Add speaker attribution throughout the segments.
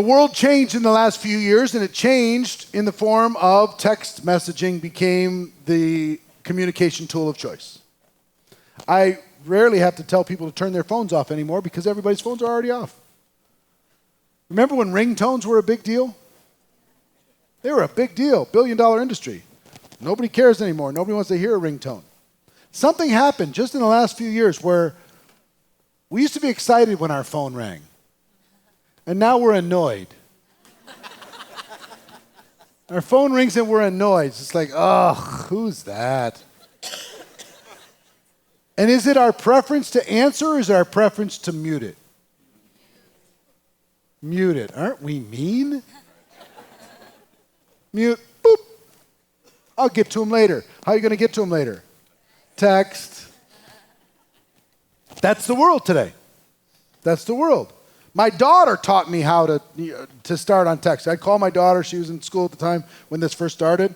Speaker 1: The world changed in the last few years, and it changed in the form of text messaging became the communication tool of choice. I rarely have to tell people to turn their phones off anymore because everybody's phones are already off. Remember when ringtones were a big deal? They were a big deal, billion-dollar industry. Nobody cares anymore. Nobody wants to hear a ringtone. Something happened just in the last few years where we used to be excited when our phone rang. And now we're annoyed. Our phone rings and we're annoyed. It's like, oh, who's that? And is it our preference to answer or is it our preference to mute it? Mute it. Aren't we mean? Mute. Boop. I'll get to him later. How are you going to get to him later? Text. That's the world today. That's the world. My daughter taught me how to start on text. I'd call my daughter. She was in school at the time when this first started.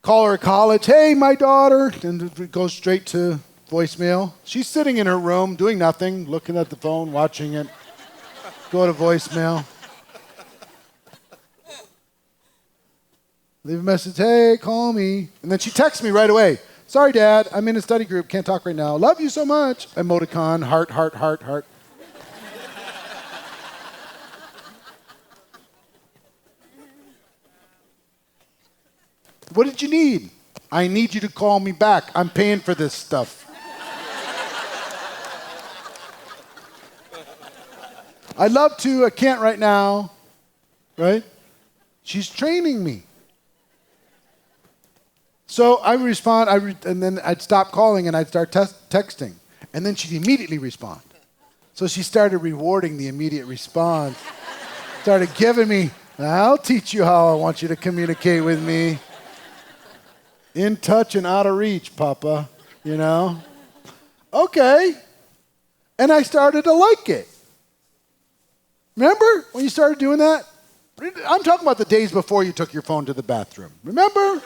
Speaker 1: Call her at college. Hey, my daughter. And it goes straight to voicemail. She's sitting in her room doing nothing, looking at the phone, watching it. Go to voicemail. Leave a message. Hey, call me. And then she texts me right away. Sorry, Dad. I'm in a study group. Can't talk right now. Love you so much. Emoticon. Heart, heart, heart, heart. What did you need? I need you to call me back. I'm paying for this stuff. I'd love to. I can't right now. Right? She's training me. So I would respond, and then I'd stop calling and I'd start texting. And then she'd immediately respond. So she started rewarding the immediate response. Started giving me, I'll teach you how I want you to communicate with me. In touch and out of reach, Papa, you know? Okay. And I started to like it. Remember when you started doing that? I'm talking about the days before you took your phone to the bathroom. Remember?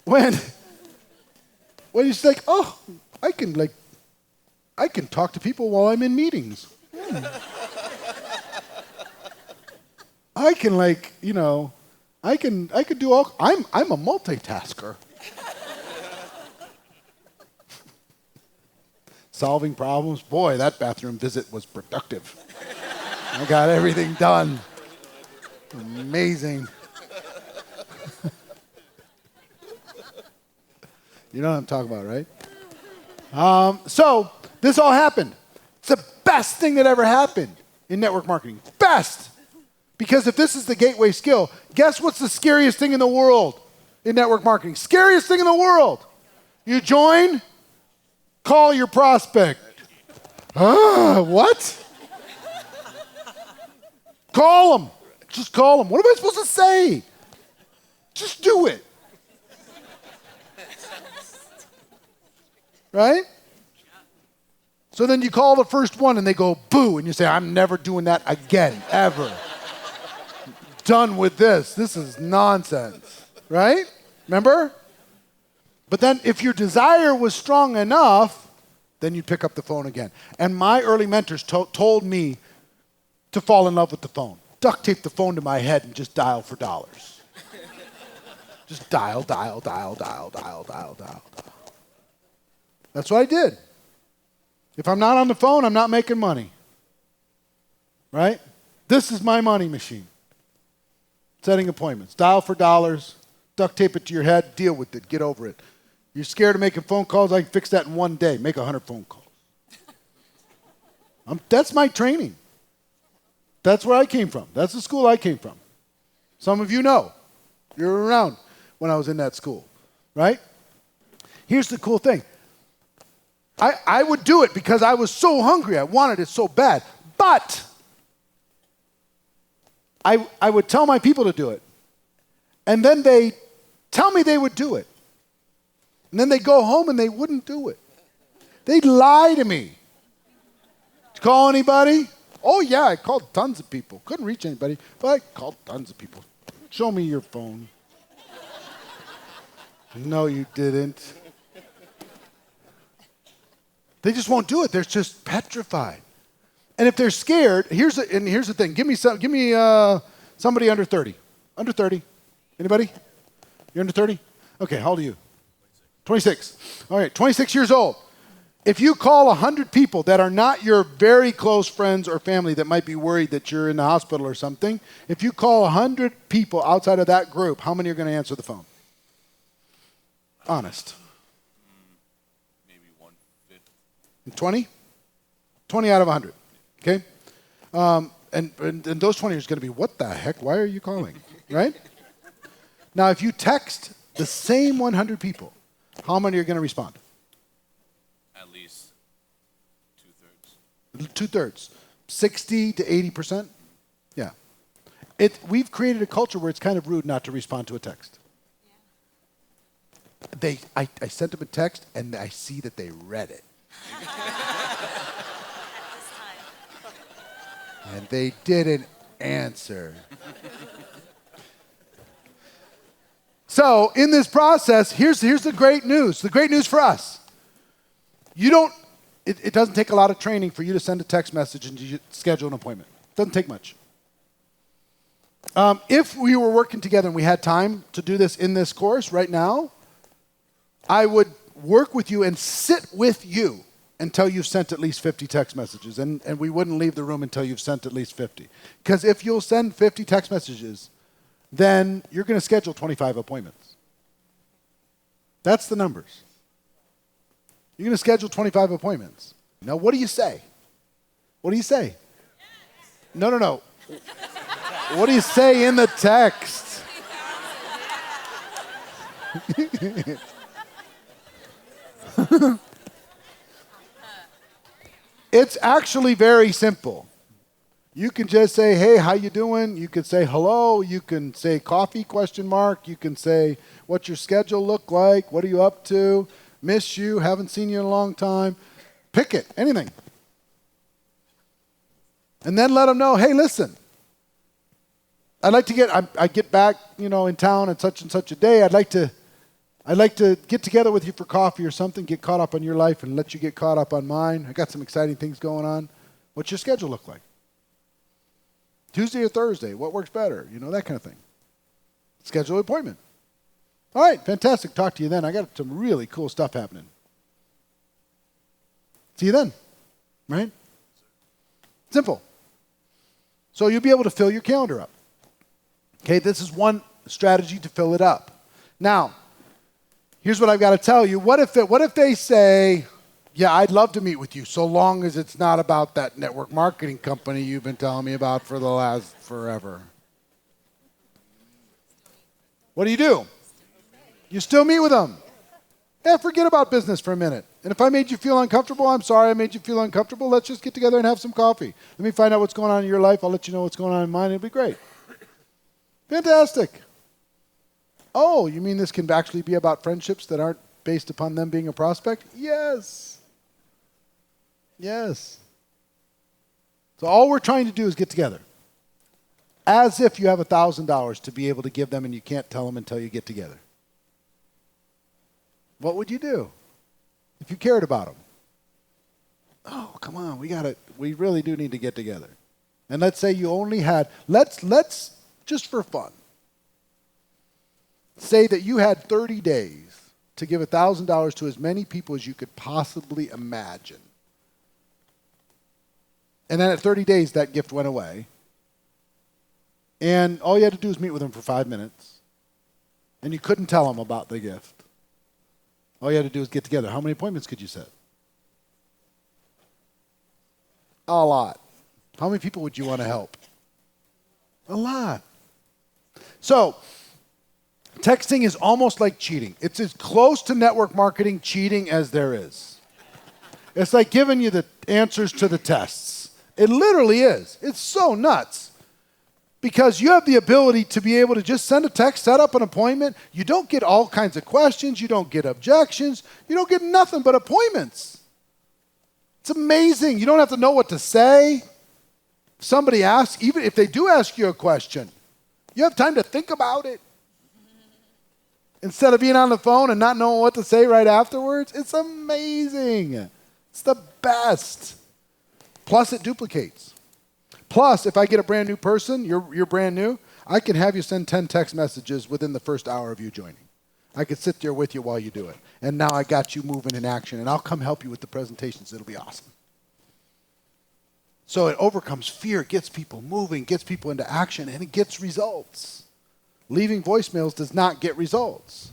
Speaker 1: When you're just like, oh, I can talk to people while I'm in meetings. I can I could do all, I'm a multitasker. Solving problems, boy, that bathroom visit was productive. I got everything done. Amazing. You know what I'm talking about, right? So this all happened. It's the best thing that ever happened in network marketing. Best. Because if this is the gateway skill, guess what's the scariest thing in the world in network marketing? Scariest thing in the world. You join, call your prospect. What? Call them. Just call them. What am I supposed to say? Just do it. Right? So then you call the first one and they go, boo, and you say, I'm never doing that again, ever. Done with this. This is nonsense. Right? Remember? But then if your desire was strong enough, then you pick up the phone again. And my early mentors told me to fall in love with the phone. Duct tape the phone to my head and just dial for dollars. Just dial, dial, dial, dial, dial, dial, dial. That's what I did. If I'm not on the phone, I'm not making money. Right? This is my money machine. Setting appointments. Dial for dollars. Duct tape it to your head. Deal with it. Get over it. You're scared of making phone calls? I can fix that in one day. Make 100 phone calls. That's my training. That's where I came from. That's the school I came from. Some of you know. You were around when I was in that school. Right? Here's the cool thing. I would do it because I was so hungry. I wanted it so bad. But I would tell my people to do it. And then they tell me they would do it. And then they'd go home and they wouldn't do it. They'd lie to me. Did you call anybody? Oh, yeah, I called tons of people. Couldn't reach anybody, but I called tons of people. Show me your phone. No, you didn't. They just won't do it. They're just petrified. And if they're scared, here's the thing. Give me somebody under 30. Under 30. Anybody? You're under 30? Okay, how old are you? 26. All right, 26 years old. If you call 100 people that are not your very close friends or family that might be worried that you're in the hospital or something, if you call 100 people outside of that group, how many are going to answer the phone? Honest.
Speaker 2: Maybe 1/5.
Speaker 1: 20? 20 out of 100. Okay? And those 20 is going to be, what the heck? Why are you calling? Right? Now, if you text the same 100 people, how many are going to respond?
Speaker 2: At least 2/3.
Speaker 1: 2/3. 60 to 80%? Yeah. We've created a culture where it's kind of rude not to respond to a text. Yeah. I sent them a text, and I see that they read it. And they didn't answer. So in this process, here's the great news. The great news for us. It doesn't take a lot of training for you to send a text message and you schedule an appointment. It doesn't take much. If we were working together and we had time to do this in this course right now, I would work with you and sit with you until you've sent at least 50 text messages. And we wouldn't leave the room until you've sent at least 50. Because if you'll send 50 text messages, then you're going to schedule 25 appointments. That's the numbers. You're going to schedule 25 appointments. Now, what do you say? What do you say? No. What do you say in the text? It's actually very simple. You can just say, hey, how you doing? You can say hello. You can say coffee, question mark. You can say, what's your schedule look like? What are you up to? Miss you, haven't seen you in a long time. Pick it, anything. And then let them know, hey, listen, I get back, in town at such and such a day. I'd like to get together with you for coffee or something, get caught up on your life and let you get caught up on mine. I got some exciting things going on. What's your schedule look like? Tuesday or Thursday? What works better? That kind of thing. Schedule an appointment. All right, fantastic. Talk to you then. I got some really cool stuff happening. See you then. Right? Simple. So you'll be able to fill your calendar up. Okay, this is one strategy to fill it up. Now, here's what I've got to tell you. What if they say, yeah, I'd love to meet with you so long as it's not about that network marketing company you've been telling me about for the last forever? What do? You still meet with them. Yeah, forget about business for a minute. And if I made you feel uncomfortable, I'm sorry I made you feel uncomfortable. Let's just get together and have some coffee. Let me find out what's going on in your life. I'll let you know what's going on in mine. It'll be great. Fantastic. Oh, you mean this can actually be about friendships that aren't based upon them being a prospect? Yes. Yes. So all we're trying to do is get together. As if you have $1,000 to be able to give them and you can't tell them until you get together. What would you do if you cared about them? Oh, come on, we really do need to get together. And let's say you only had, let's just for fun, say that you had 30 days to give $1,000 to as many people as you could possibly imagine. And then at 30 days, that gift went away. And all you had to do was meet with them for 5 minutes. And you couldn't tell them about the gift. All you had to do was get together. How many appointments could you set? A lot. How many people would you want to help? A lot. So, texting is almost like cheating. It's as close to network marketing cheating as there is. It's like giving you the answers to the tests. It literally is. It's so nuts. Because you have the ability to be able to just send a text, set up an appointment. You don't get all kinds of questions. You don't get objections. You don't get nothing but appointments. It's amazing. You don't have to know what to say. If somebody asks, even if they do ask you a question, you have time to think about it. instead of being on the phone and not knowing what to say right afterwards. It's amazing. It's the best. Plus, it duplicates. Plus, if I get a brand new person, you're brand new, I can have you send 10 text messages within the first hour of you joining. I could sit there with you while you do it. And now I got you moving in action, and I'll come help you with the presentations. It'll be awesome. So it overcomes fear, gets people moving, gets people into action, and it gets results. Leaving voicemails does not get results.